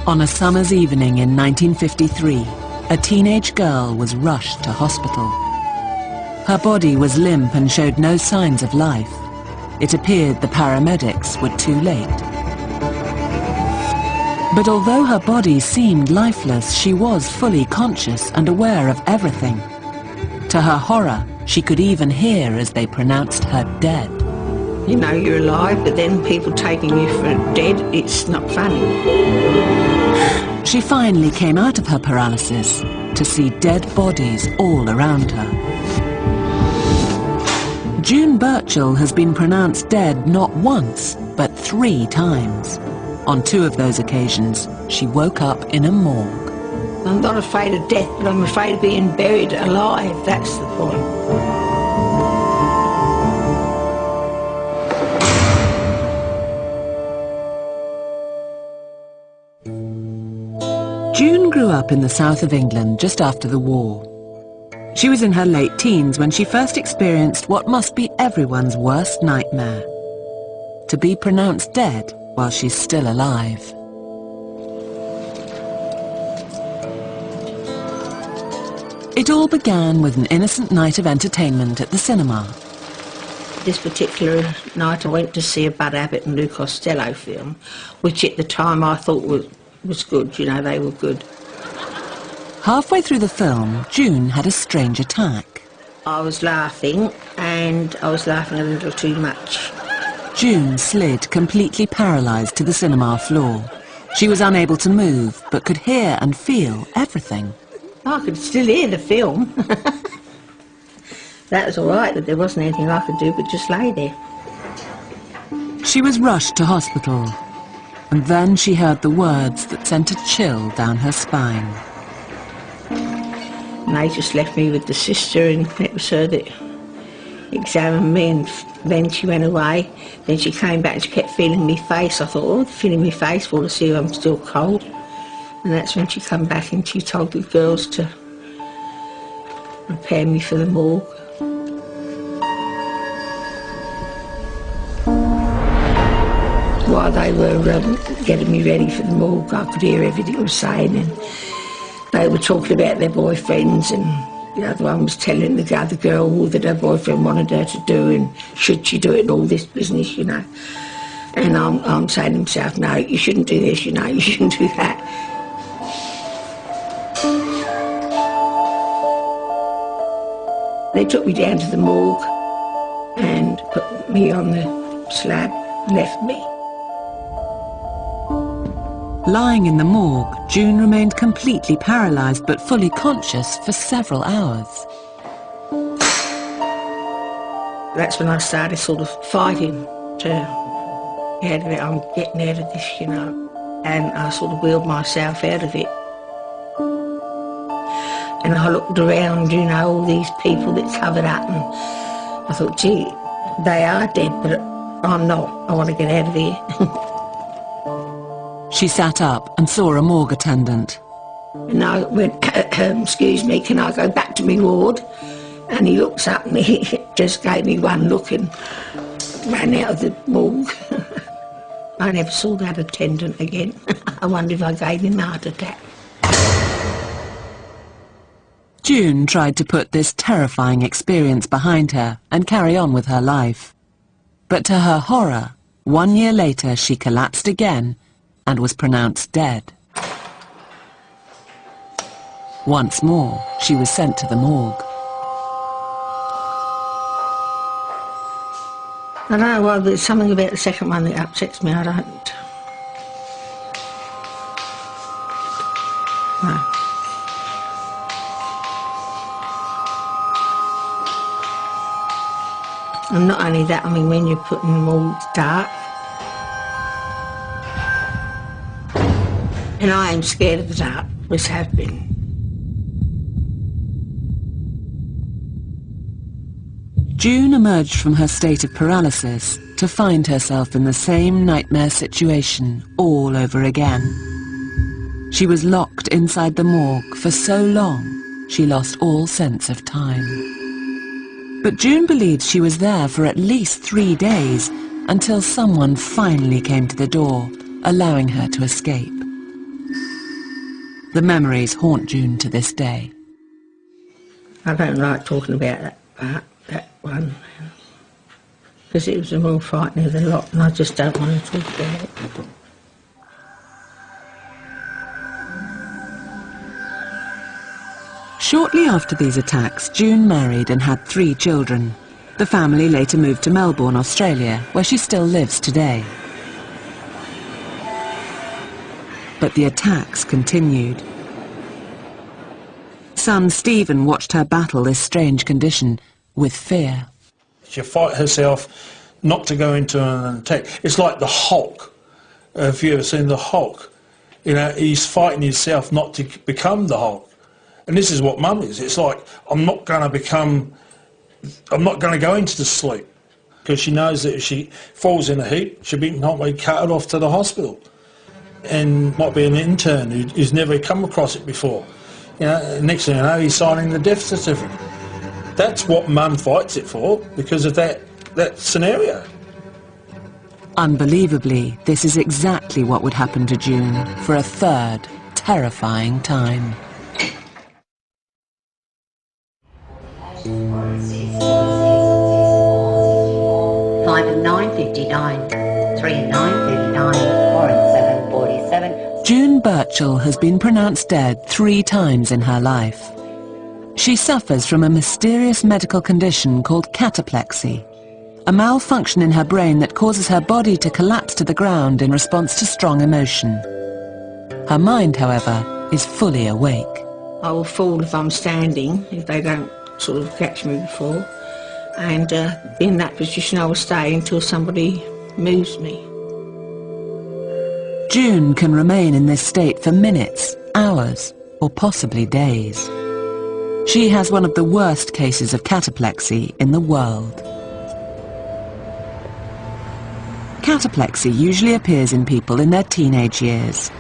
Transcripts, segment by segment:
On a summer's evening in 1953, a teenage girl was rushed to hospital. Her body was limp and showed no signs of life. It appeared the paramedics were too late. But although her body seemed lifeless, she was fully conscious and aware of everything. To her horror, she could even hear as they pronounced her dead. You know you're alive, but then people taking you for dead, it's not funny. She finally came out of her paralysis to see dead bodies all around her. June Burchell has been pronounced dead not once, but 3 times. On 2 of those occasions, she woke up in a morgue. I'm not afraid of death, but I'm afraid of being buried alive. That's the point. June grew up in the south of England just after the war. She was in her late teens when she first experienced what must be everyone's worst nightmare: to be pronounced dead while she's still alive. It all began with an innocent night of entertainment at the cinema. This particular night I went to see a Bud Abbott and Lou Costello film, which at the time I thought was good, you know, they were good. Halfway through the film, June had a strange attack. I was laughing, and I was laughing a little too much. June slid completely paralysed to the cinema floor. She was unable to move, but could hear and feel everything. I could still hear the film. That was all right, that there wasn't anything I could do but just lay there. She was rushed to hospital, and then she heard the words that sent a chill down her spine. And they just left me with the sister, and it was her that examined me, and then she went away. Then she came back and she kept feeling my face. I thought, oh, feeling my face for to see if I'm still cold. And that's when she come back and she told the girls to prepare me for the morgue. While they were getting me ready for the morgue, I could hear everything they were saying, and they were talking about their boyfriends, and the other one was telling the other girl all that her boyfriend wanted her to do, and should she do it, and all this business, you know. And I'm saying to myself, no, you shouldn't do this, you know, you shouldn't do that. They took me down to the morgue and put me on the slab, left me. Lying in the morgue, June remained completely paralysed but fully conscious for several hours. That's when I started sort of fighting to get out of it. I'm getting out of this, you know. And I sort of wheeled myself out of it. And I looked around, you know, all these people that covered up, and I thought, gee, they are dead, but I'm not. I want to get out of here. She sat up and saw a morgue attendant. And I went, excuse me, can I go back to my ward? And he looks up and he just gave me one look and ran out of the morgue. I never saw that attendant again. I wonder if I gave him a heart attack. June tried to put this terrifying experience behind her and carry on with her life. But to her horror, 1 year later she collapsed again and was pronounced dead. Once more, she was sent to the morgue. I don't know, well, there's something about the second one that upsets me. I don't... No. And not only that, I mean, when you're putting them all dark, and I am scared of the dark, always have been. June emerged from her state of paralysis to find herself in the same nightmare situation all over again. She was locked inside the morgue for so long, she lost all sense of time. But June believes she was there for at least 3 days until someone finally came to the door, allowing her to escape. The memories haunt June to this day. I don't like talking about that one, because it was more frightening than a lot, and I just don't want to talk about it. Shortly after these attacks, June married and had 3 children. The family later moved to Melbourne, Australia, where she still lives today. But the attacks continued. Son Stephen watched her battle this strange condition with fear. She fight herself not to go into an attack. It's like the Hulk. If you've ever seen the Hulk, you know, he's fighting himself not to become the Hulk. And this is what Mum is. It's like, I'm not going to go into the sleep, because she knows that if she falls in a heap, she'll be not be carted off to the hospital. And might be an intern who's never come across it before. You know, next thing you know, he's signing the death certificate. That's what Mum fights it for, because of that scenario. Unbelievably, this is exactly what would happen to June for a third terrifying time. Five and 9:59, 3 and 9:39, 4 and 7:47. June Birchall has been pronounced dead 3 times in her life. She suffers from a mysterious medical condition called cataplexy, a malfunction in her brain that causes her body to collapse to the ground in response to strong emotion. Her mind, however, is fully awake. I will fall if I'm standing, if they don't sort of catch me before. And in that position I will stay until somebody moves me. June can remain in this state for minutes, hours, or possibly days. She has one of the worst cases of cataplexy in the world. Cataplexy usually appears in people in their teenage years.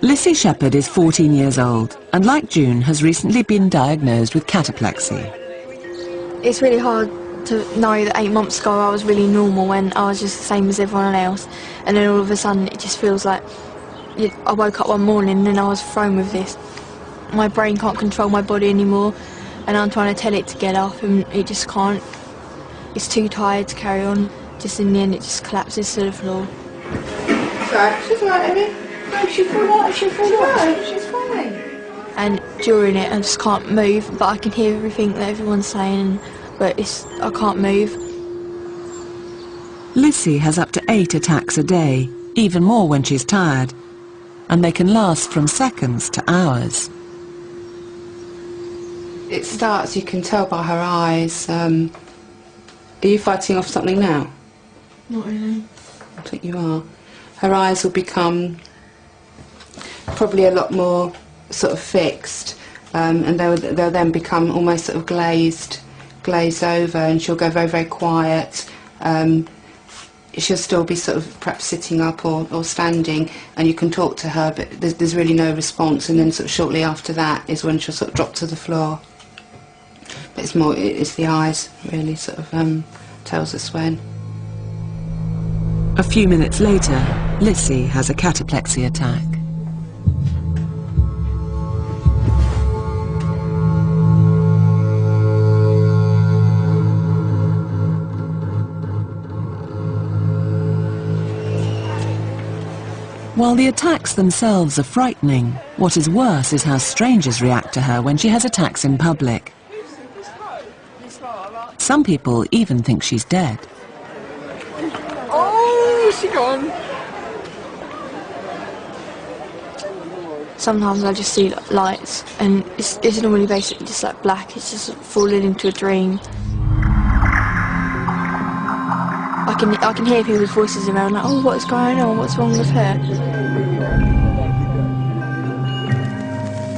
Lissy Shepherd is 14 years old and, like June, has recently been diagnosed with cataplexy. It's really hard to know that 8 months ago I was really normal when I was just the same as everyone else, and then all of a sudden it just feels like I woke up one morning and then I was thrown with this. My brain can't control my body anymore, and I'm trying to tell it to get up and it just can't. It's too tired to carry on. Just in the end it just collapses to the floor. Sorry, she's all right, Amy. No, she's all right, she's all right, she's fine. And during it I just can't move, but I can hear everything that everyone's saying, but I can't move. Lissy has up to 8 attacks a day, even more when she's tired, and they can last from seconds to hours. It starts, you can tell by her eyes. Are you fighting off something now? Not really. I think you are. Her eyes will become probably a lot more sort of fixed, and they'll then become almost sort of glazed over, and she'll go very, very quiet. She'll still be sort of perhaps sitting up or standing, and you can talk to her, but there's really no response, and then sort of shortly after that is when she'll sort of drop to the floor. But it's the eyes really sort of tells us when. A few minutes later, Lissy has a cataplexy attack. While the attacks themselves are frightening, what is worse is how strangers react to her when she has attacks in public. Some people even think she's dead. Oh, she gone. Sometimes I just see lights, and it's normally basically just like black. It's just falling into a dream. I can hear people's voices around, like, oh, what's going on? What's wrong with her?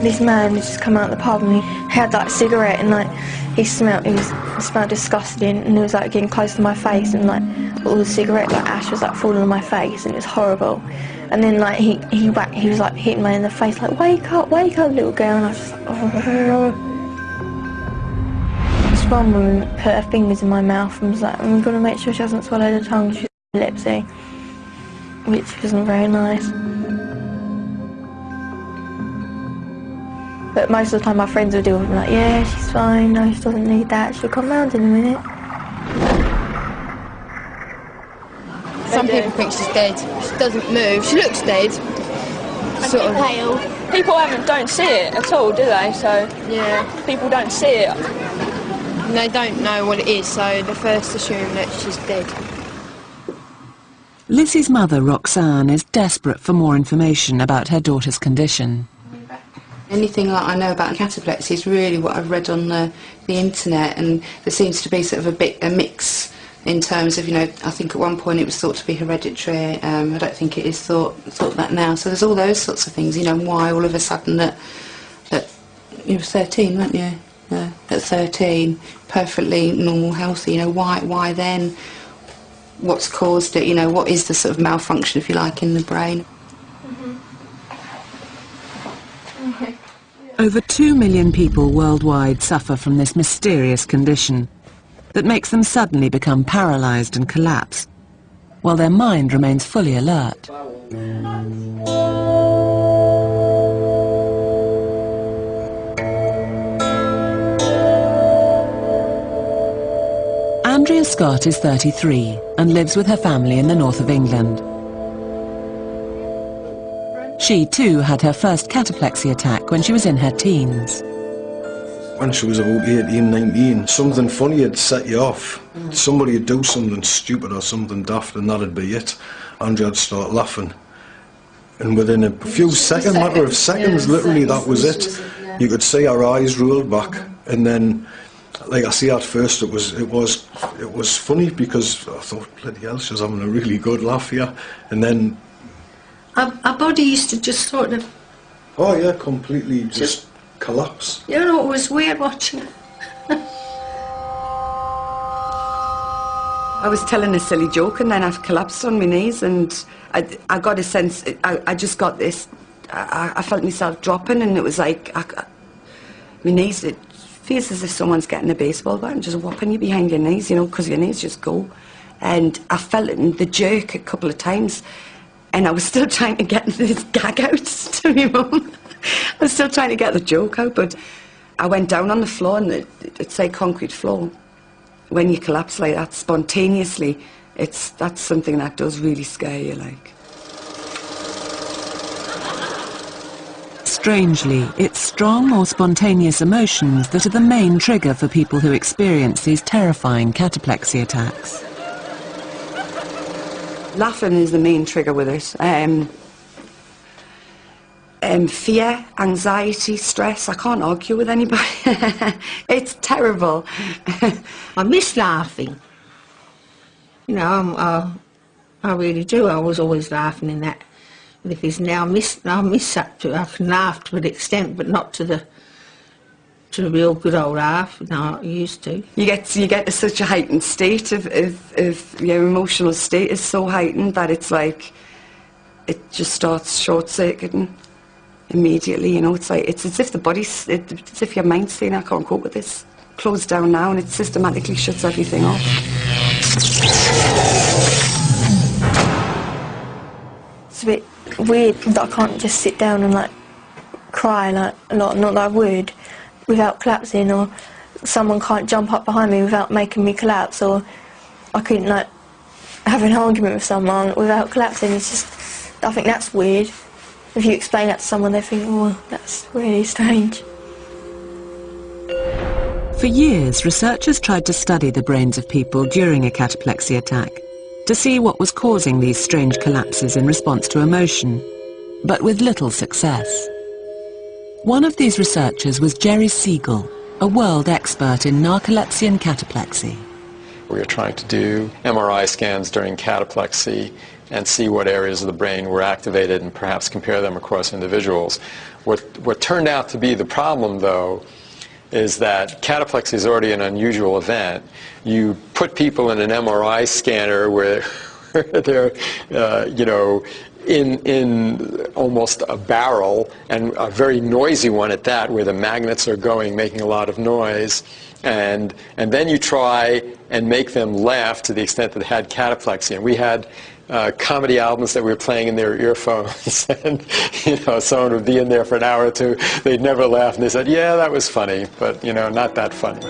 This man had just come out of the pub and he had like a cigarette, and like he smelled disgusting, and he was like getting close to my face, and like all the cigarette like ash was like falling on my face, and it was horrible. And then like he was like hitting me in the face, like, wake up, little girl, and I was just like, oh. This one woman put her fingers in my mouth and was like, I'm going to make sure she hasn't swallowed her tongue, she's epilepsy. which wasn't very nice. But most of the time my friends would deal with me like, yeah, she's fine, no, she doesn't need that, she'll come round in a minute. Some people think she's dead. She doesn't move. She looks dead. Sort of pale. People don't see it at all, do they? So Yeah. people don't see it. And they don't know what it is, so they first assume that she's dead. Lizzie's mother, Roxanne, is desperate for more information about her daughter's condition. Anything like I know about cataplexy is really what I've read on the internet, and there seems to be sort of a mix in terms of, you know, I think at one point it was thought to be hereditary. I don't think it is thought that now. So there's all those sorts of things, you know, why all of a sudden that you were 13, weren't you? At 13, perfectly normal, healthy, you know, why then? What's caused it, you know, what is the sort of malfunction, if you like, in the brain? Over 2 million people worldwide suffer from this mysterious condition that makes them suddenly become paralysed and collapse, while their mind remains fully alert. Andrea Scott is 33 and lives with her family in the north of England. She too had her first cataplexy attack when she was in her teens. When she was about 18, 19, something funny had set you off. Somebody would do something stupid or something daft and that'd be it. Andrea would start laughing. And within a few seconds, matter of seconds, literally that was it. You could see her eyes rolled back, and then, like I see at first, it was funny because I thought, bloody hell, she was having a really good laugh here. And then Our body used to just sort of... oh yeah, completely just collapse. You know, it was weird watching. I was telling a silly joke and then I collapsed on my knees, and I got a sense, I just got this, I felt myself dropping, and it was like, my knees, it feels as if someone's getting a baseball bat and just whopping you behind your knees, you know, because your knees just go. And I felt it in the jerk a couple of times, and I was still trying to get this gag out to my mum. I was still trying to get the joke out, but I went down on the floor, and it's like concrete floor. When you collapse like that spontaneously, that's something that does really scare you, like. Strangely, it's strong or spontaneous emotions that are the main trigger for people who experience these terrifying cataplexy attacks. Laughing is the main trigger with it. Fear, anxiety, stress, I can't argue with anybody. It's terrible. I miss laughing. You know, I really do. I was always laughing in that. But if it's now, I miss that too. I can laugh to an extent, but not to the real good old laugh. No, I used to. You get to such a heightened state of your emotional state is so heightened that it's like it just starts short-circuiting immediately. You know, it's as if the body's, it's as if your mind's saying, I can't cope with this. Close down now, and it systematically shuts everything off. It's a bit weird that I can't just sit down and like cry like a lot, not that I would, without collapsing, or someone can't jump up behind me without making me collapse, or I couldn't like have an argument with someone without collapsing. It's just, I think that's weird. If you explain that to someone, they think, oh, that's really strange. For years, researchers tried to study the brains of people during a cataplexy attack to see what was causing these strange collapses in response to emotion, but with little success. One of these researchers was Jerry Siegel, a world expert in narcolepsy and cataplexy. We were trying to do MRI scans during cataplexy and see what areas of the brain were activated and perhaps compare them across individuals. What turned out to be the problem, though, is that cataplexy is already an unusual event. You put people in an MRI scanner where they're you know, in almost a barrel, and a very noisy one at that, where the magnets are going, making a lot of noise. And then you try and make them laugh to the extent that they had cataplexy. And we had comedy albums that we were playing in their earphones, and you know, someone would be in there for an hour or two, they'd never laugh, and they said, yeah, that was funny, but you know, not that funny.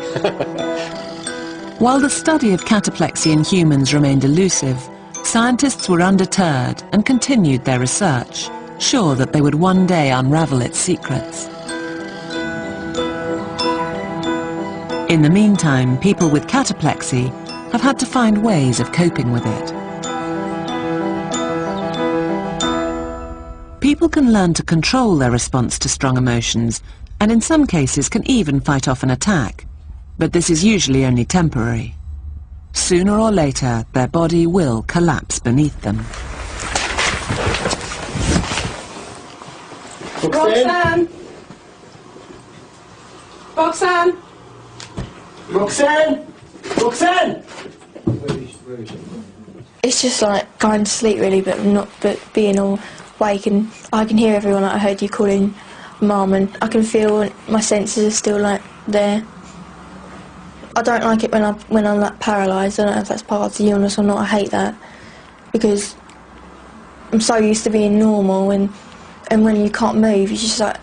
While the study of cataplexy in humans remained elusive, scientists were undeterred and continued their research, sure that they would one day unravel its secrets. In the meantime, people with cataplexy have had to find ways of coping with it. People can learn to control their response to strong emotions, and in some cases can even fight off an attack. But this is usually only temporary. Sooner or later, their body will collapse beneath them. Roxanne! Roxanne! Roxanne! Roxanne! It's just like going to sleep really, but being all awake, and I can hear everyone. I heard you calling Mum, and I can feel my senses are still like there. I don't like it when I'm like paralysed. I don't know if that's part of the illness or not. I hate that because I'm so used to being normal, and when you can't move, you're just like,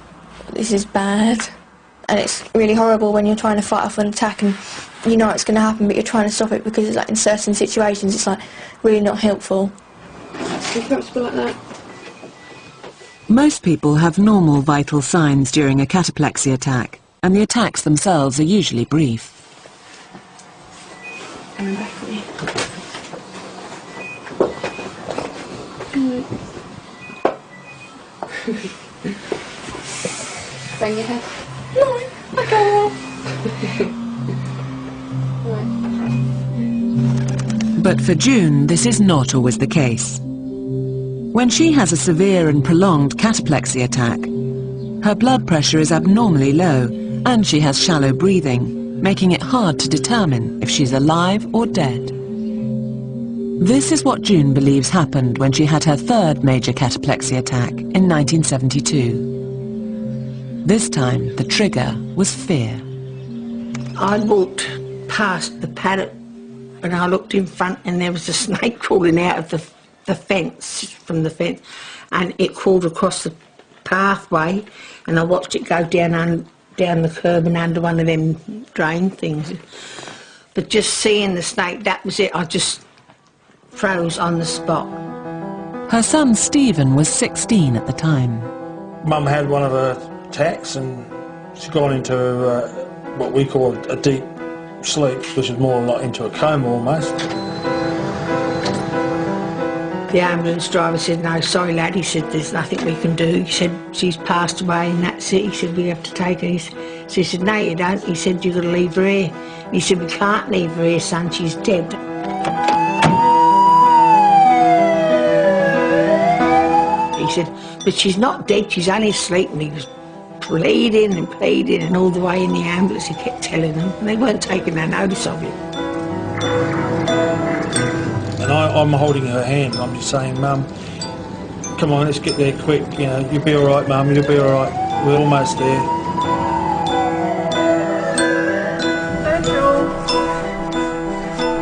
this is bad. And it's really horrible when you're trying to fight off an attack and you know it's going to happen, but you're trying to stop it because it's like in certain situations it's like really not helpful. Are you comfortable like that? Most people have normal vital signs during a cataplexy attack, and the attacks themselves are usually brief. Coming back for you. Bang your head. No, I don't. But for June, this is not always the case. When she has a severe and prolonged cataplexy attack, her blood pressure is abnormally low and she has shallow breathing, making it hard to determine if she's alive or dead. This is what June believes happened when she had her third major cataplexy attack in 1972. This time, the trigger was fear. I walked past the paddock and I looked in front and there was a snake crawling out of the fence, from the fence, and it crawled across the pathway, and I watched it go down the curb and under one of them drain things. But just seeing the snake, that was it. I just froze on the spot. Her son Stephen was 16 at the time. Mum had one of her attacks and she's gone into what we call a deep sleep, which is more like into a coma almost. The ambulance driver said, no, sorry lad, he said, there's nothing we can do. He said, she's passed away and that's it. He said, we have to take her. So he said, no you don't. He said, you've got to leave her here. He said, we can't leave her here, son, she's dead. He said, but she's not dead, she's only asleep. And he was pleading and all the way in the ambulance he kept telling them, and they weren't taking no notice of it. And I'm holding her hand and I'm just saying, Mum, come on, let's get there quick, you know, you'll be all right, Mum, you'll be all right, we're almost there. Spiritual.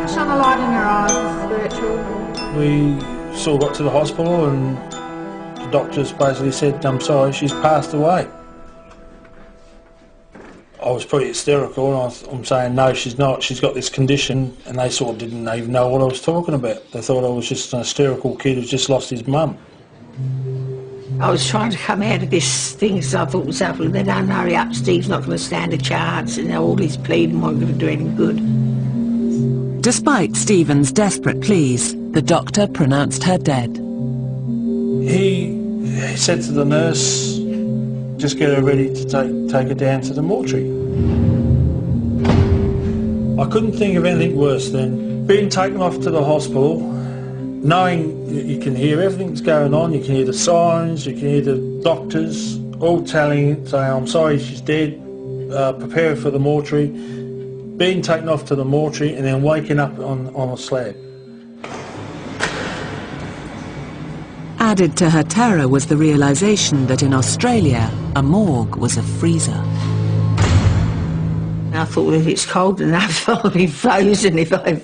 Shine a light in your eyes, spiritual. We sort of got to the hospital and the doctors basically said, I'm sorry, she's passed away. I was pretty hysterical and I'm saying, no, she's not, she's got this condition, and they sort of didn't even know what I was talking about. They thought I was just an hysterical kid who's just lost his mum. I was trying to come out of this thing, so I thought was happening. They don't hurry up, Steve's not going to stand a chance, and all his pleading wasn't going to do any good. Despite Stephen's desperate pleas, the doctor pronounced her dead. He said to the nurse, just get her ready to take her down to the mortuary. I couldn't think of anything worse than being taken off to the hospital, knowing that you can hear everything that's going on, you can hear the sirens, you can hear the doctors all saying, I'm sorry, she's dead, prepare her for the mortuary, being taken off to the mortuary and then waking up on a slab. Added to her terror was the realization that in Australia, a morgue was a freezer. I thought, well, if it's cold enough, I'll be frozen if I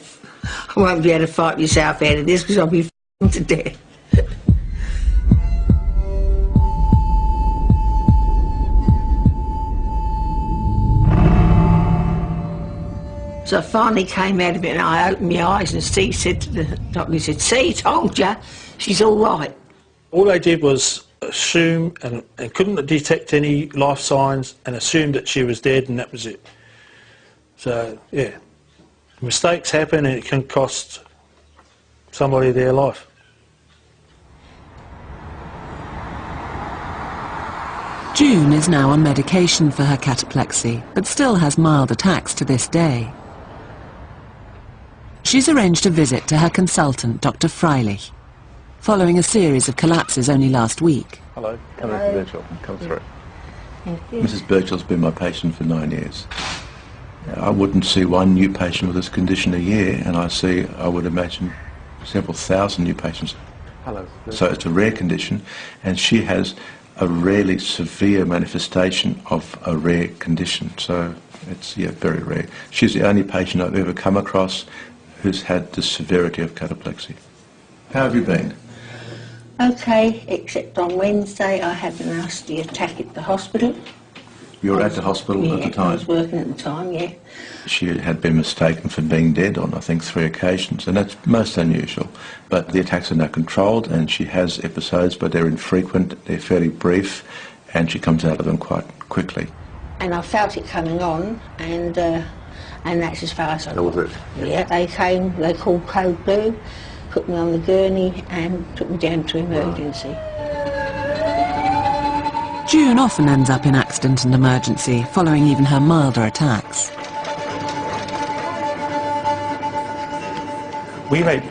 won't be able to fight myself out of this because I'll be to death. So I finally came out of it and I opened my eyes and Steve said to the doctor, he said, "See, I told you, she's all right." All they did was assume and couldn't detect any life signs and assumed that she was dead and that was it. So, yeah, mistakes happen and it can cost somebody their life. June is now on medication for her cataplexy, but still has mild attacks to this day. She's arranged a visit to her consultant, Dr. Freilich, following a series of collapses only last week. Hello, come in, Birchall, come through. Mrs. Birchall's been my patient for 9 years. I wouldn't see one new patient with this condition a year, and I would imagine, several thousand new patients. Hello. So it's a rare condition, and she has a rarely severe manifestation of a rare condition. So it's, yeah, very rare. She's the only patient I've ever come across who's had the severity of cataplexy. How have you been? Okay, except on Wednesday I had a nasty attack at the hospital. You were at the hospital at the time? I was working at the time, yeah. She had been mistaken for being dead on, I think, 3 occasions, and that's most unusual. But the attacks are now controlled, and she has episodes, but they're infrequent, they're fairly brief, and she comes out of them quite quickly. And I felt it coming on, and that's as far as I got. That was it? Yeah, they came, they called Code Blue, put me on the gurney and took me down to emergency. June often ends up in accident and emergency, following even her milder attacks. We rate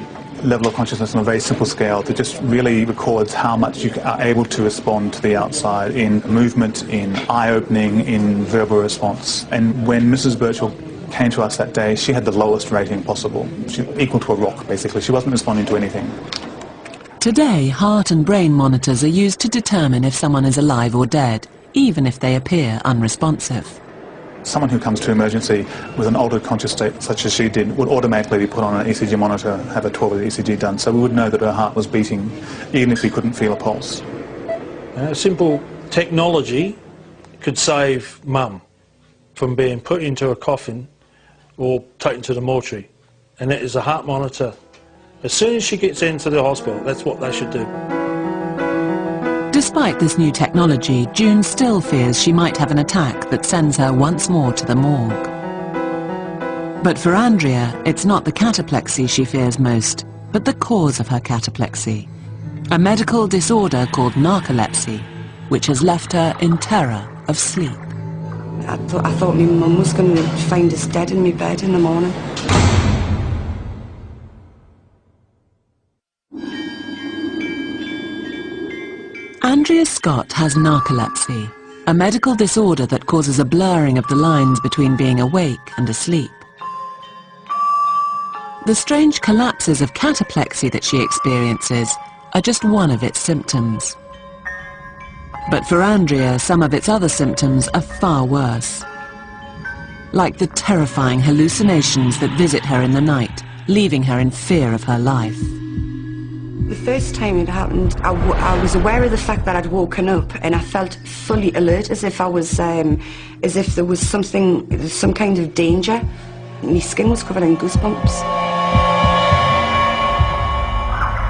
level of consciousness on a very simple scale that just really records how much you are able to respond to the outside in movement, in eye-opening, in verbal response. And when Mrs. Birchall came to us that day, she had the lowest rating possible. She equal to a rock, basically. She wasn't responding to anything. Today, heart and brain monitors are used to determine if someone is alive or dead, even if they appear unresponsive. Someone who comes to emergency with an altered conscious state, such as she did, would automatically be put on an ECG monitor, have a 12-hour ECG done, so we would know that her heart was beating, even if we couldn't feel a pulse. Simple technology could save Mum from being put into a coffin or taken to the mortuary, and that is a heart monitor. As soon as she gets into the hospital, that's what they should do. Despite this new technology, June still fears she might have an attack that sends her once more to the morgue. But for Andrea, it's not the cataplexy she fears most, but the cause of her cataplexy, a medical disorder called narcolepsy, which has left her in terror of sleep. I thought my mum was going to find us dead in my bed in the morning. Andrea Scott has narcolepsy, a medical disorder that causes a blurring of the lines between being awake and asleep. The strange collapses of cataplexy that she experiences are just one of its symptoms. But for Andrea, some of its other symptoms are far worse. Like the terrifying hallucinations that visit her in the night, leaving her in fear of her life. The first time it happened, I was aware of the fact that I'd woken up and I felt fully alert, as if I was, as if there was some kind of danger. My skin was covered in goosebumps.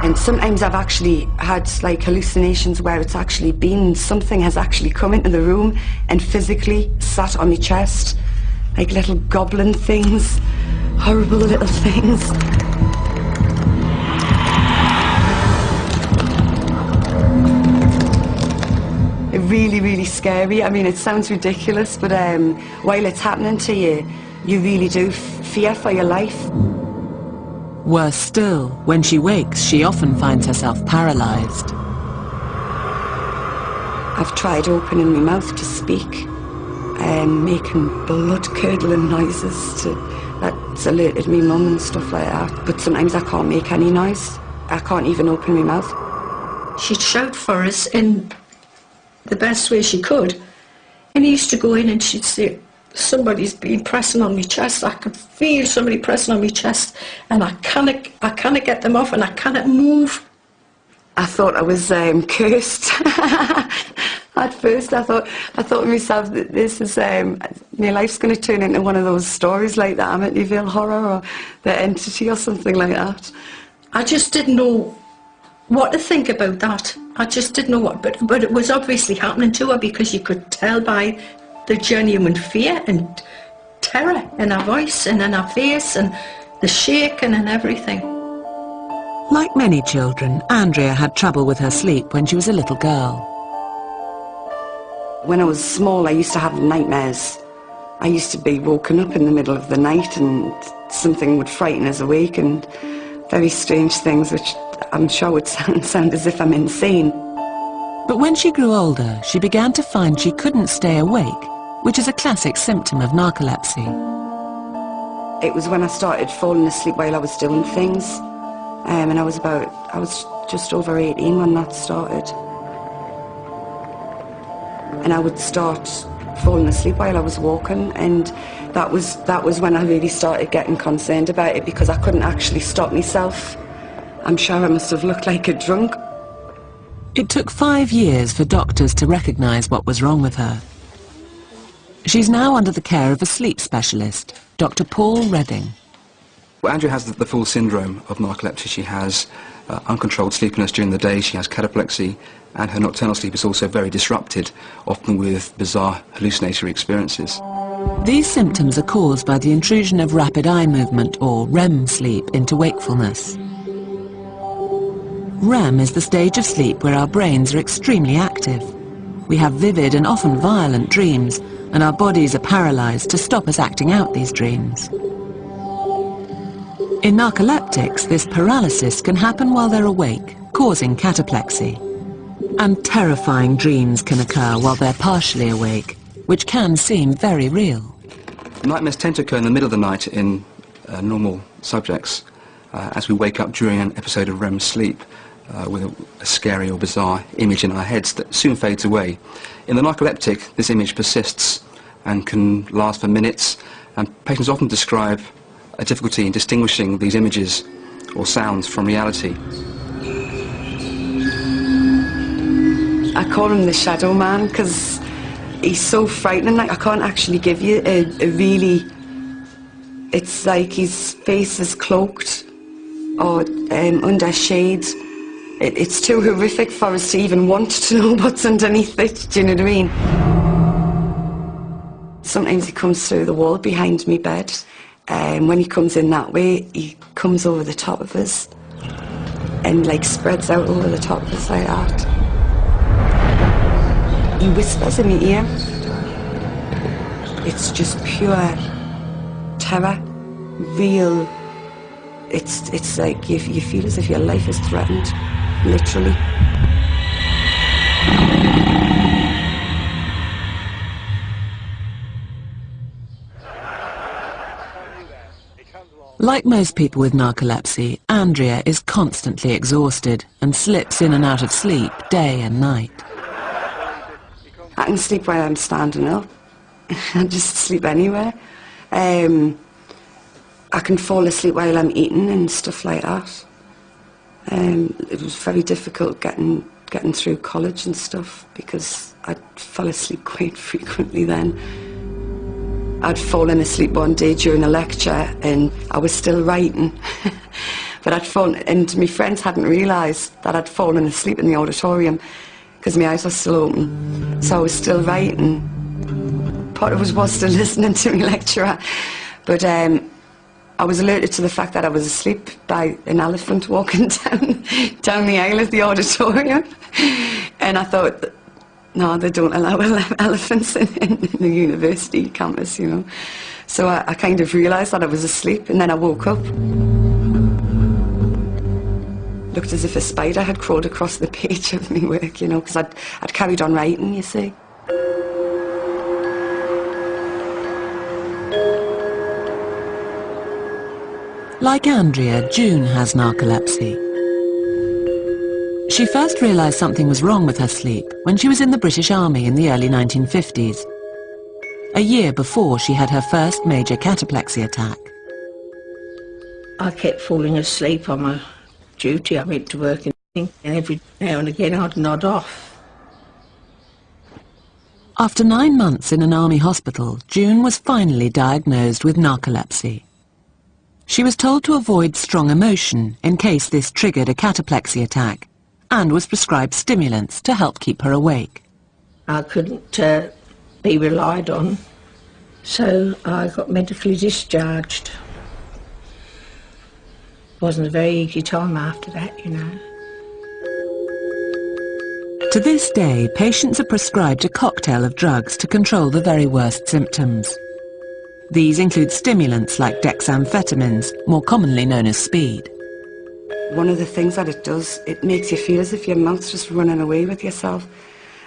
And sometimes I've actually had like hallucinations where it's actually been, something has actually come into the room and physically sat on my chest, like little goblin things, horrible little things. Really, really scary. I mean, it sounds ridiculous, but while it's happening to you, you really do fear for your life. Worse still, when she wakes, she often finds herself paralyzed. I've tried opening my mouth to speak, making blood-curdling noises that's alerted me mum and stuff like that. But sometimes I can't make any noise. I can't even open my mouth. she'd shout for us in the best way she could. And he used to go in and she'd say, somebody's been pressing on my chest. I could feel somebody pressing on my chest, and I cannot get them off, and I cannot move. I thought I was cursed. At first, I thought to myself that this is my life's going to turn into one of those stories like the Amityville Horror or the Entity or something like that. I just didn't know what to think about that. I just didn't know what, but it was obviously happening to her, because you could tell by the genuine fear and terror in her voice and in her face and the shaking and everything. Like many children, Andrea had trouble with her sleep when she was a little girl. When I was small, I used to have nightmares. I used to be woken up in the middle of the night and something would frighten us awake, and very strange things which I'm sure would sound as if I'm insane. But when she grew older, she began to find she couldn't stay awake, which is a classic symptom of narcolepsy. It was when I started falling asleep while I was doing things, and I was just over 18 when that started. And I would start falling asleep while I was walking, and that was when I really started getting concerned about it, because I couldn't actually stop myself. I'm sure I must have looked like a drunk. It took 5 years for doctors to recognise what was wrong with her. She's now under the care of a sleep specialist, Dr. Paul Redding. Well, Andrea has the full syndrome of narcolepsy. She has uncontrolled sleepiness during the day, she has cataplexy, and her nocturnal sleep is also very disrupted, often with bizarre hallucinatory experiences. These symptoms are caused by the intrusion of rapid eye movement, or REM sleep, into wakefulness. REM is the stage of sleep where our brains are extremely active. We have vivid and often violent dreams, and our bodies are paralysed to stop us acting out these dreams. In narcoleptics, this paralysis can happen while they're awake, causing cataplexy. And terrifying dreams can occur while they're partially awake, which can seem very real. Nightmares tend to occur in the middle of the night in normal subjects, as we wake up during an episode of REM sleep with a scary or bizarre image in our heads that soon fades away. In the narcoleptic, this image persists and can last for minutes, and patients often describe a difficulty in distinguishing these images or sounds from reality. I call him the shadow man because he's so frightening. Like, I can't actually give you a really... It's like his face is cloaked or under shades. It's too horrific for us to even want to know what's underneath it, do you know what I mean? Sometimes he comes through the wall behind me bed, and when he comes in that way, he comes over the top of us and like spreads out over the top of us like that. He whispers in my ear. It's just pure terror, real. It's like you feel as if your life is threatened, literally. Like most people with narcolepsy, Andrea is constantly exhausted and slips in and out of sleep day and night. I can sleep while I'm standing up. I just sleep anywhere. I can fall asleep while I'm eating and stuff like that. It was very difficult getting through college and stuff because I fell asleep quite frequently then. I'd fallen asleep one day during a lecture and I was still writing. But I'd fallen, and my friends hadn't realised that I'd fallen asleep in the auditorium because my eyes were still open. So I was still writing. Part of it was still listening to my lecturer. But I was alerted to the fact that I was asleep by an elephant walking down the aisle of the auditorium. And I thought, no, they don't allow elephants in the university campus, you know. So I kind of realised that I was asleep, and then I woke up. Looked as if a spider had crawled across the page of my work, you know, because I'd carried on writing, you see. Like Andrea, June has narcolepsy. She first realised something was wrong with her sleep when she was in the British Army in the early 1950s. A year before she had her first major cataplexy attack. I kept falling asleep on my duty. I went to work and every now and again I'd nod off. After 9 months in an army hospital, June was finally diagnosed with narcolepsy. She was told to avoid strong emotion in case this triggered a cataplexy attack, and was prescribed stimulants to help keep her awake. I couldn't be relied on, so I got medically discharged. Wasn't a very easy time after that, you know. To this day, patients are prescribed a cocktail of drugs to control the very worst symptoms. These include stimulants like dexamphetamines, more commonly known as speed. One of the things that it does, it makes you feel as if your mouth's just running away with yourself.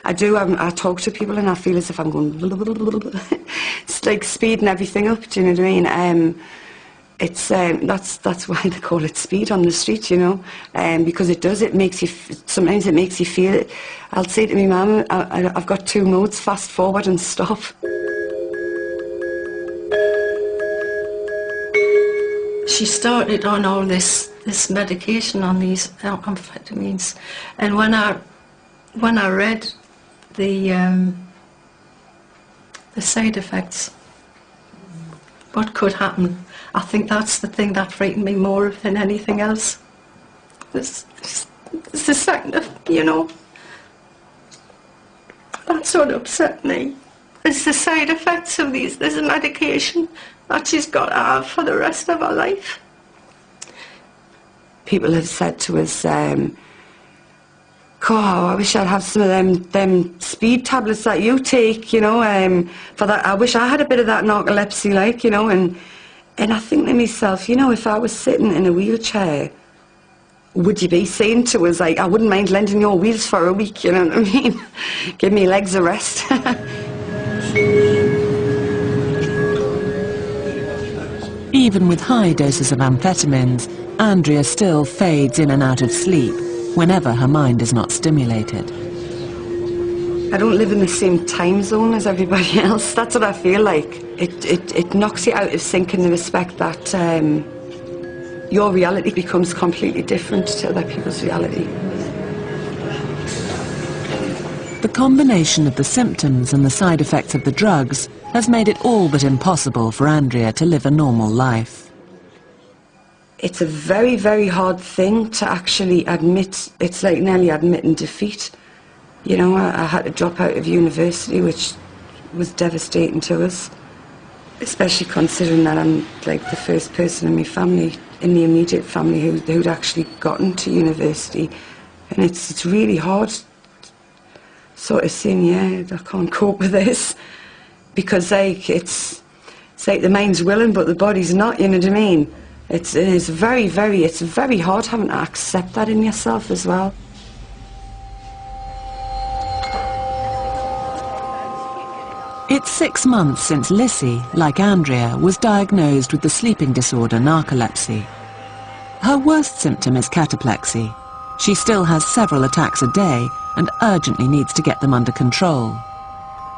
I talk to people and I feel as if I'm going it's like speeding everything up, do you know what I mean? That's why they call it speed on the street, you know, because it does, it makes you, sometimes it makes you feel it. I'll say to my mum, I've got 2 modes, fast forward and stop. She started on all this medication, on these amphetamines, and when I read the side effects, what could happen, I think that's the thing that frightened me more than anything else. It's the second of, you know, that's what upset me. It's the side effects of this medication that she's got to have for the rest of her life. People have said to us, I wish I'd have some of them speed tablets that you take, you know, for that. I wish I had a bit of that narcolepsy, like, you know, and I think to myself, you know, if I was sitting in a wheelchair, would you be saying to us, like, I wouldn't mind lending your wheels for a week, you know what I mean? Give me legs a rest. Even with high doses of amphetamines, Andrea still fades in and out of sleep whenever her mind is not stimulated. I don't live in the same time zone as everybody else. That's what I feel like. It knocks you out of sync in the respect that your reality becomes completely different to other people's reality. The combination of the symptoms and the side effects of the drugs has made it all but impossible for Andrea to live a normal life. It's a very, very hard thing to actually admit. It's like nearly admitting defeat. You know, I had to drop out of university, which was devastating to us, especially considering that I'm like the first person in my family, in the immediate family, who'd actually gotten to university. And it's really hard sort of saying, yeah, I can't cope with this. Because like, it's like the mind's willing but the body's not, you know what I mean? It's very hard having to accept that in yourself as well. It's 6 months since Lissy, like Andrea, was diagnosed with the sleeping disorder narcolepsy. Her worst symptom is cataplexy. She still has several attacks a day and urgently needs to get them under control.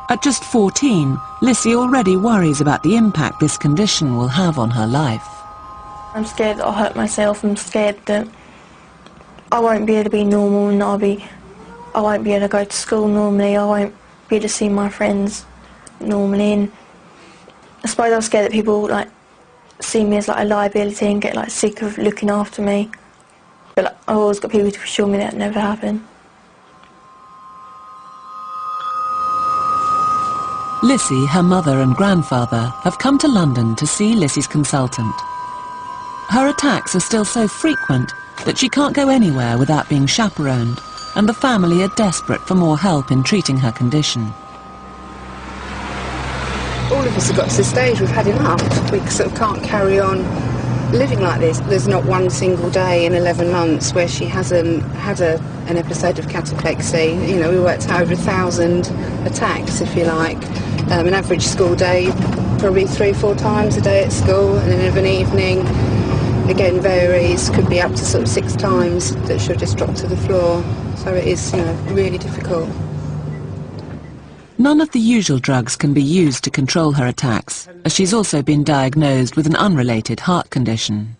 At just 14, Lissy already worries about the impact this condition will have on her life. I'm scared that I'll hurt myself. I'm scared that I won't be able to be normal and I won't be able to go to school normally. I won't be able to see my friends normally. And I suppose I'm scared that people like see me as like a liability and get like sick of looking after me. But like, I've always got people to assure me that never happened. Lissy, her mother and grandfather have come to London to see Lissy's consultant. Her attacks are still so frequent that she can't go anywhere without being chaperoned, and the family are desperate for more help in treating her condition. All of us have got to the stage we've had enough. We sort of can't carry on living like this. There's not one single day in 11 months where she hasn't had an episode of cataplexy. You know, we worked out over 1,000 attacks, if you like. An average school day, probably 3 or 4 times a day at school, and then of an evening. again varies, could be up to sort of 6 times that she'll just drop to the floor. So it is, you know, really difficult. None of the usual drugs can be used to control her attacks, as she's also been diagnosed with an unrelated heart condition.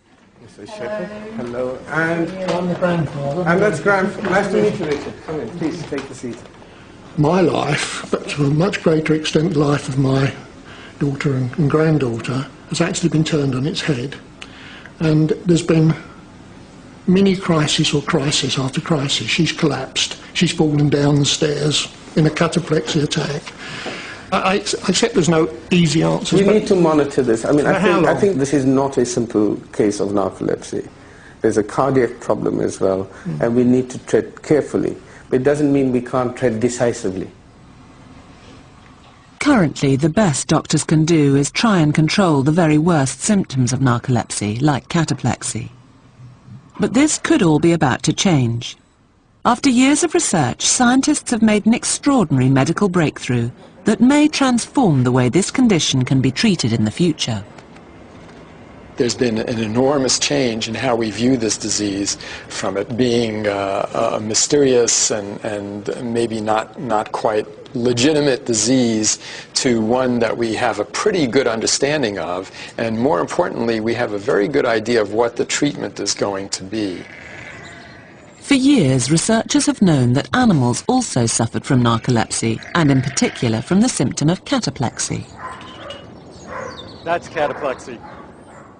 Hello. And I'm the grandfather. And that's grandfather. Nice to meet you, Richard. Come in, please take the seat. My life, but to a much greater extent the life of my daughter and granddaughter, has actually been turned on its head. And there's been mini crisis or crisis after crisis. She's collapsed. She's fallen down the stairs in a cataplexy attack. I accept there's no easy answers. We need to monitor this. I mean, I think this is not a simple case of narcolepsy. There's a cardiac problem as well, and we need to tread carefully. But it doesn't mean we can't tread decisively. Currently, the best doctors can do is try and control the very worst symptoms of narcolepsy, like cataplexy. But this could all be about to change. After years of research, scientists have made an extraordinary medical breakthrough that may transform the way this condition can be treated in the future. There's been an enormous change in how we view this disease, from it being a mysterious and maybe not quite legitimate disease to one that we have a pretty good understanding of, and more importantly, we have a very good idea of what the treatment is going to be. For years, researchers have known that animals also suffered from narcolepsy, and in particular from the symptom of cataplexy. That's cataplexy.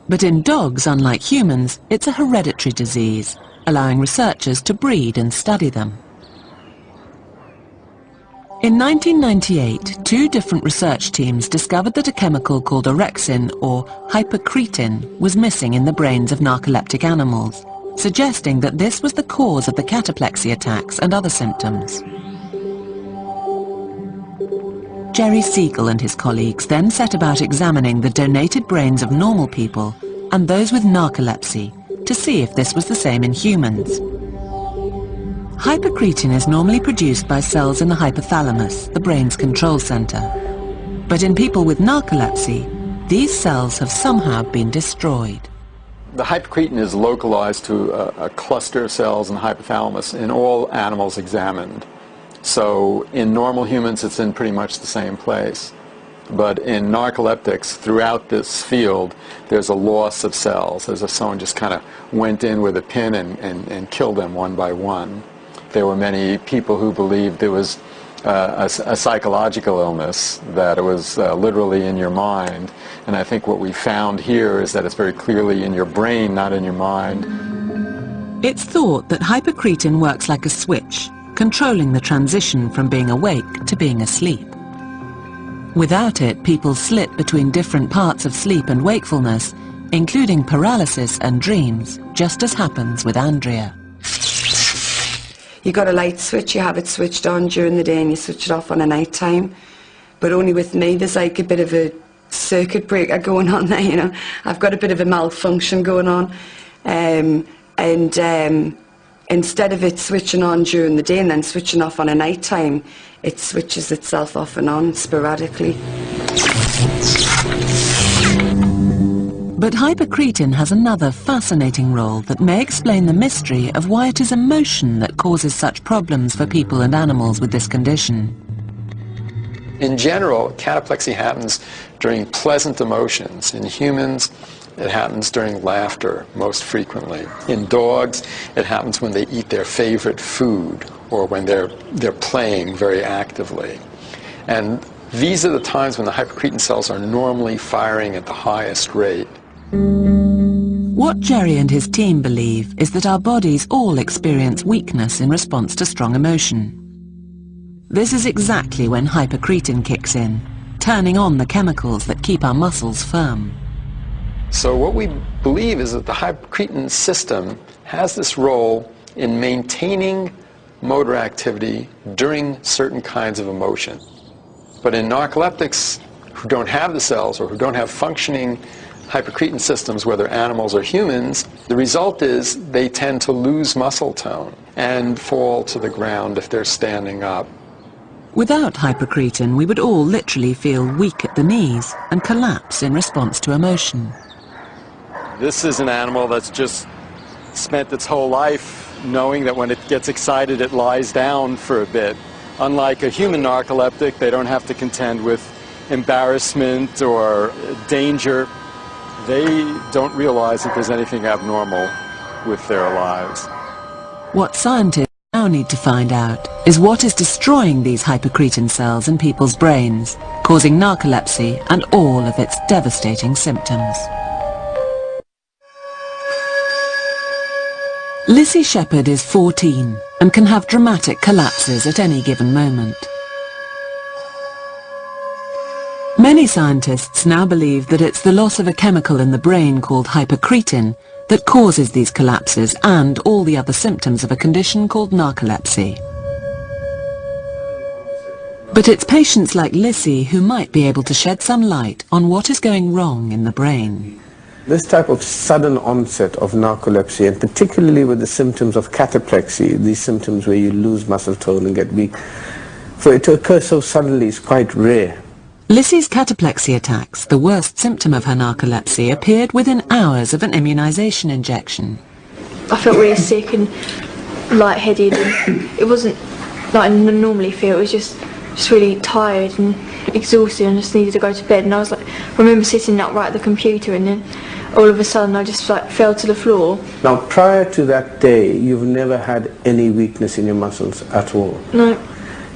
But in dogs, unlike humans, it's a hereditary disease, allowing researchers to breed and study them. In 1998, 2 different research teams discovered that a chemical called orexin, or hypercretin, was missing in the brains of narcoleptic animals, suggesting that this was the cause of the cataplexy attacks and other symptoms. Jerry Siegel and his colleagues then set about examining the donated brains of normal people and those with narcolepsy to see if this was the same in humans. Hypercretin is normally produced by cells in the hypothalamus, the brain's control center. But in people with narcolepsy, these cells have somehow been destroyed. The hypercretin is localized to a cluster of cells in the hypothalamus in all animals examined. So in normal humans, it's in pretty much the same place. But in narcoleptics, throughout this field, there's a loss of cells, as if someone just kind of went in with a pin and killed them one by one. There were many people who believed there was a psychological illness, that it was literally in your mind. And I think what we found here is that it's very clearly in your brain, not in your mind. It's thought that hypercretin works like a switch, controlling the transition from being awake to being asleep. Without it, people slip between different parts of sleep and wakefulness, including paralysis and dreams, just as happens with Andrea. You got a light switch, you have it switched on during the day and you switch it off on a night time. But only with me, there's like a bit of a circuit breaker going on there, you know. I've got a bit of a malfunction going on. Instead of it switching on during the day and then switching off on a night time, it switches itself off and on sporadically. But hypercretin has another fascinating role that may explain the mystery of why it is emotion that causes such problems for people and animals with this condition. In general, cataplexy happens during pleasant emotions. In humans, it happens during laughter most frequently. In dogs, it happens when they eat their favorite food or when they're playing very actively. And these are the times when the hypercretin cells are normally firing at the highest rate. What Jerry and his team believe is that our bodies all experience weakness in response to strong emotion. This is exactly when hypercretin kicks in, turning on the chemicals that keep our muscles firm. So what we believe is that the hypercretin system has this role in maintaining motor activity during certain kinds of emotion. But in narcoleptics who don't have the cells or who don't have functioning hypercretin systems, whether animals or humans, the result is they tend to lose muscle tone and fall to the ground if they're standing up. Without hypercretin, we would all literally feel weak at the knees and collapse in response to emotion. This is an animal that's just spent its whole life knowing that when it gets excited it lies down for a bit. Unlike a human narcoleptic, they don't have to contend with embarrassment or danger. They don't realize that there's anything abnormal with their lives. What scientists now need to find out is what is destroying these hypocretin cells in people's brains, causing narcolepsy and all of its devastating symptoms. Lissy Shepherd is 14 and can have dramatic collapses at any given moment. Many scientists now believe that it's the loss of a chemical in the brain called hypocretin that causes these collapses and all the other symptoms of a condition called narcolepsy. But it's patients like Lissy who might be able to shed some light on what is going wrong in the brain. This type of sudden onset of narcolepsy, and particularly with the symptoms of cataplexy, these symptoms where you lose muscle tone and get weak, for it to occur so suddenly is quite rare. Lissy's cataplexy attacks, the worst symptom of her narcolepsy, appeared within hours of an immunization injection. I felt really sick and lightheaded, and it wasn't like I normally feel. It was just really tired and exhausted and just needed to go to bed. And I was like, I remember sitting upright at the computer, and then all of a sudden I just like fell to the floor. Now, prior to that day, you've never had any weakness in your muscles at all? No.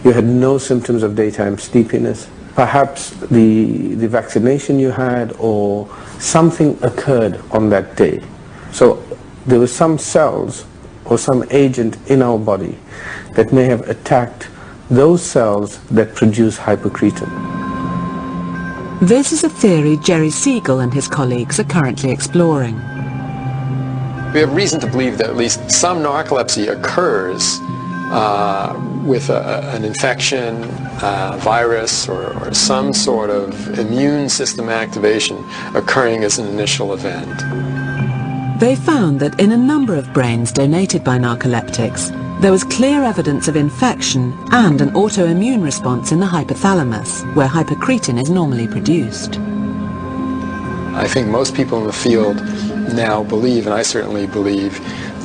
You had no symptoms of daytime sleepiness? Perhaps the vaccination you had or something occurred on that day. So there were some cells or some agent in our body that may have attacked those cells that produce hypocretin. This is a theory Jerry Siegel and his colleagues are currently exploring. We have reason to believe that at least some narcolepsy occurs with an infection, virus, or some sort of immune system activation occurring as an initial event. They found that in a number of brains donated by narcoleptics, there was clear evidence of infection and an autoimmune response in the hypothalamus, where hypocretin is normally produced. I think most people in the field now believe, and I certainly believe,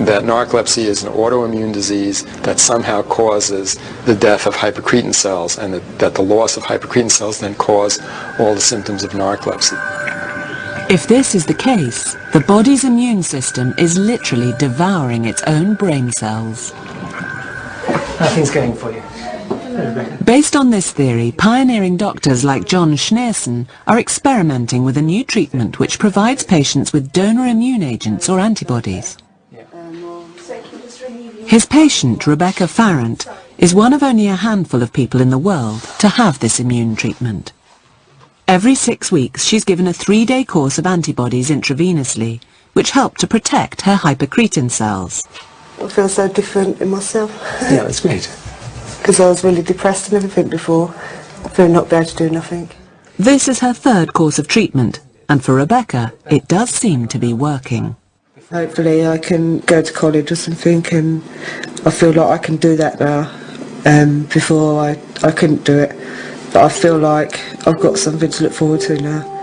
that narcolepsy is an autoimmune disease that somehow causes the death of hypocretin cells, and that the loss of hypocretin cells then cause all the symptoms of narcolepsy. If this is the case, the body's immune system is literally devouring its own brain cells. Nothing's going for you. Based on this theory, pioneering doctors like John Schneerson are experimenting with a new treatment which provides patients with donor immune agents or antibodies. His patient, Rebecca Farrant, is one of only a handful of people in the world to have this immune treatment. Every 6 weeks she's given a 3-day course of antibodies intravenously, which help to protect her hypocretin cells. I feel so different in myself. Yeah, that's great. Because I was really depressed and everything before. I feel not be able to do nothing. This is her 3rd course of treatment, and for Rebecca, it does seem to be working. Hopefully I can go to college or something, and I feel like I can do that now. Before I couldn't do it, but I feel like I've got something to look forward to now.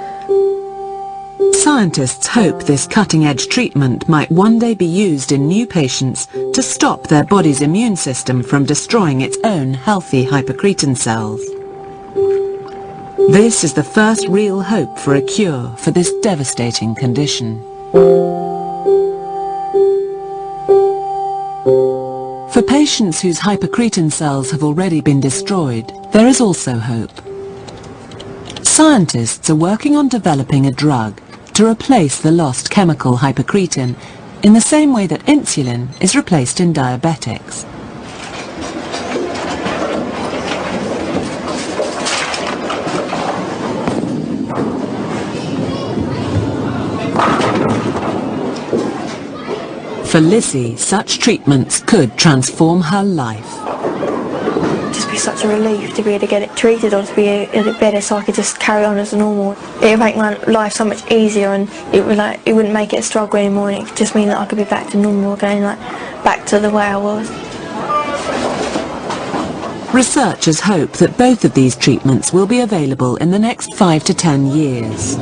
Scientists hope this cutting-edge treatment might one day be used in new patients to stop their body's immune system from destroying its own healthy hypocretin cells. This is the first real hope for a cure for this devastating condition. For patients whose hypocretin cells have already been destroyed, there is also hope. Scientists are working on developing a drug to replace the lost chemical hypocretin in the same way that insulin is replaced in diabetics. For Lissy, such treatments could transform her life. It'd just be such a relief to be able to get it treated or to be a bit better so I could just carry on as normal. It would make my life so much easier, and it wouldn't make it a struggle anymore, and it would just mean that I could be back to normal again, like back to the way I was. Researchers hope that both of these treatments will be available in the next 5 to 10 years.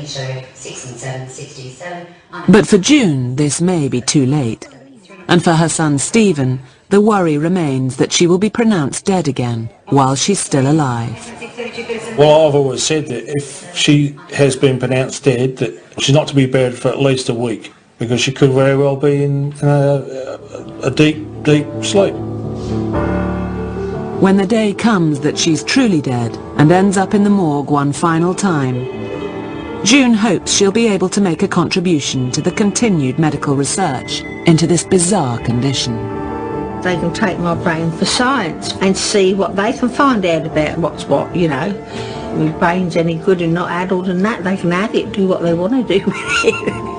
67, 67. But for June, this may be too late. And for her son Stephen, the worry remains that she will be pronounced dead again while she's still alive. Well, I've always said that if she has been pronounced dead, that she's not to be buried for at least a week, because she could very well be in a deep, deep sleep. When the day comes that she's truly dead and ends up in the morgue one final time, June hopes she'll be able to make a contribution to the continued medical research into this bizarre condition. They can take my brain for science and see what they can find out about what's what, you know. If my brain's any good and not addled and that, they can add it, do what they want to do with it.